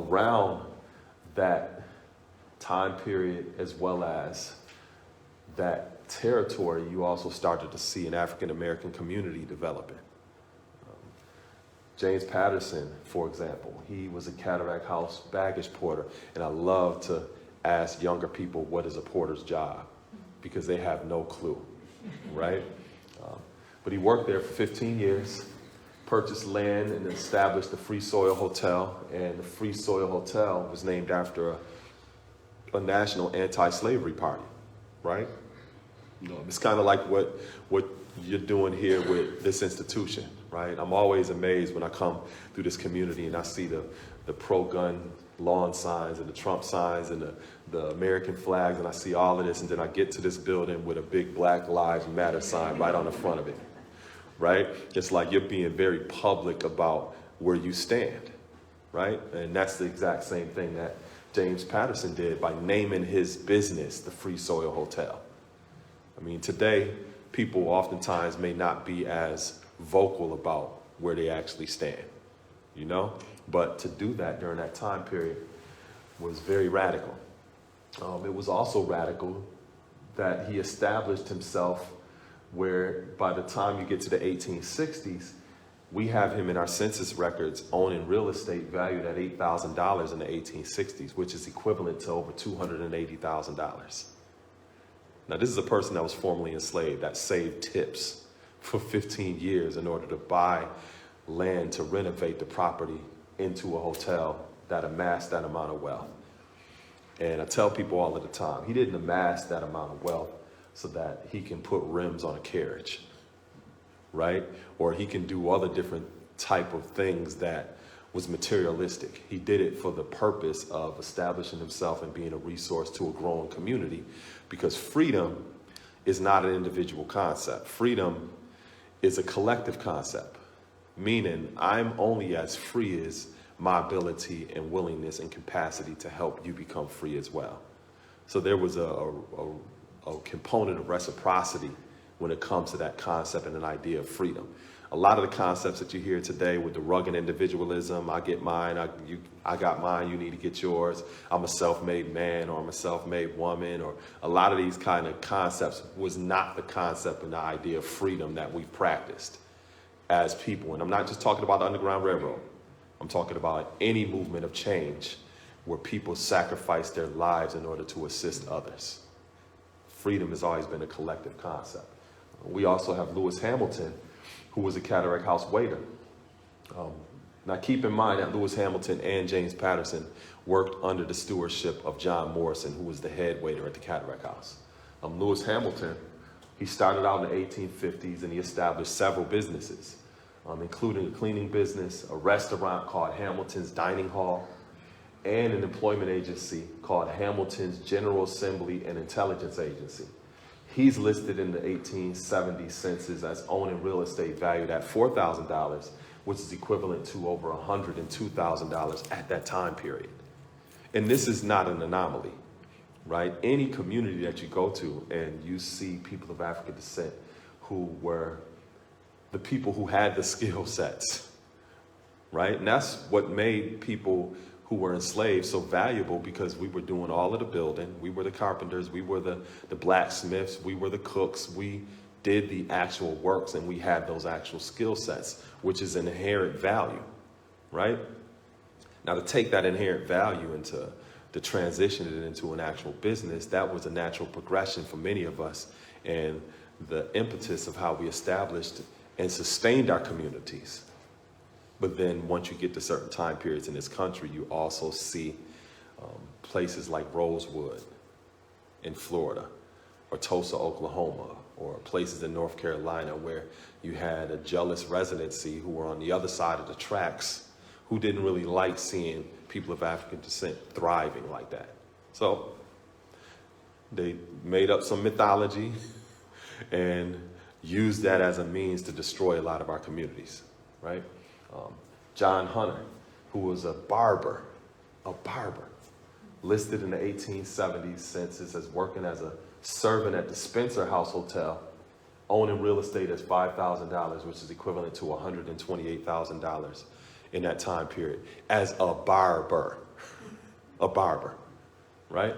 around that time period as well as that territory, you also started to see an African-American community developing. James Patterson, for example, he was a Cataract House baggage porter, and I love to ask younger people, what is a porter's job? Because they have no clue, right? But he worked there for 15 years, purchased land and established the Free Soil Hotel, and the Free Soil Hotel was named after a national anti-slavery party, right? You know, it's kind of like what you're doing here with this institution, right? I'm always amazed when I come through this community and I see the pro-gun lawn signs and the Trump signs and the American flags, and I see all of this, and then I get to this building with a big Black Lives Matter sign right on the front of it, right? It's like you're being very public about where you stand, right? And that's the exact same thing that James Patterson did by naming his business the Free Soil Hotel. I mean, today, people oftentimes may not be as vocal about where they actually stand, you know? But to do that during that time period was very radical. It was also radical that he established himself where by the time you get to the 1860s, we have him in our census records owning real estate valued at $8,000 in the 1860s, which is equivalent to over $280,000. Now, this is a person that was formerly enslaved, that saved tips for 15 years in order to buy land to renovate the property into a hotel that amassed that amount of wealth. And I tell people all of the time, he didn't amass that amount of wealth so that he can put rims on a carriage, right? Or he can do other different type of things that was materialistic. He did it for the purpose of establishing himself and being a resource to a growing community, because freedom is not an individual concept. Freedom is a collective concept, meaning I'm only as free as my ability and willingness and capacity to help you become free as well. So there was a component of reciprocity when it comes to that concept and an idea of freedom. A lot of the concepts that you hear today with the rugged individualism, I get mine, I got mine, you need to get yours, I'm a self-made man or I'm a self-made woman, or a lot of these kind of concepts was not the concept and the idea of freedom that we practiced as people. And I'm not just talking about the Underground Railroad. I'm talking about any movement of change where people sacrifice their lives in order to assist others. Freedom has always been a collective concept. We also have Lewis Hamilton, who was a Cataract House waiter. Now keep in mind that Lewis Hamilton and James Patterson worked under the stewardship of John Morrison, who was the head waiter at the Cataract House. Lewis Hamilton, he started out in the 1850s and he established several businesses, including a cleaning business, a restaurant called Hamilton's Dining Hall, and an employment agency called Hamilton's General Assembly and Intelligence Agency. He's listed in the 1870 census as owning real estate valued at $4,000, which is equivalent to over $102,000 at that time period. And this is not an anomaly, right? Any community that you go to and you see people of African descent who were the people who had the skill sets, right? And that's what made people who were enslaved so valuable, because we were doing all of the building. We were the carpenters, we were the blacksmiths, we were the cooks. We did the actual works and we had those actual skill sets, which is an inherent value, right? Now to take that inherent value and to transition it into an actual business, that was a natural progression for many of us, and the impetus of how we established and sustained our communities. But then once you get to certain time periods in this country, you also see places like Rosewood in Florida, or Tulsa, Oklahoma, or places in North Carolina where you had a jealous residency who were on the other side of the tracks, who didn't really like seeing people of African descent thriving like that. So they made up some mythology and used that as a means to destroy a lot of our communities, right? John Hunter, who was a barber, listed in the 1870s census as working as a servant at the Spencer House Hotel, owning real estate as $5,000, which is equivalent to $128,000 in that time period, as a barber. a barber, right?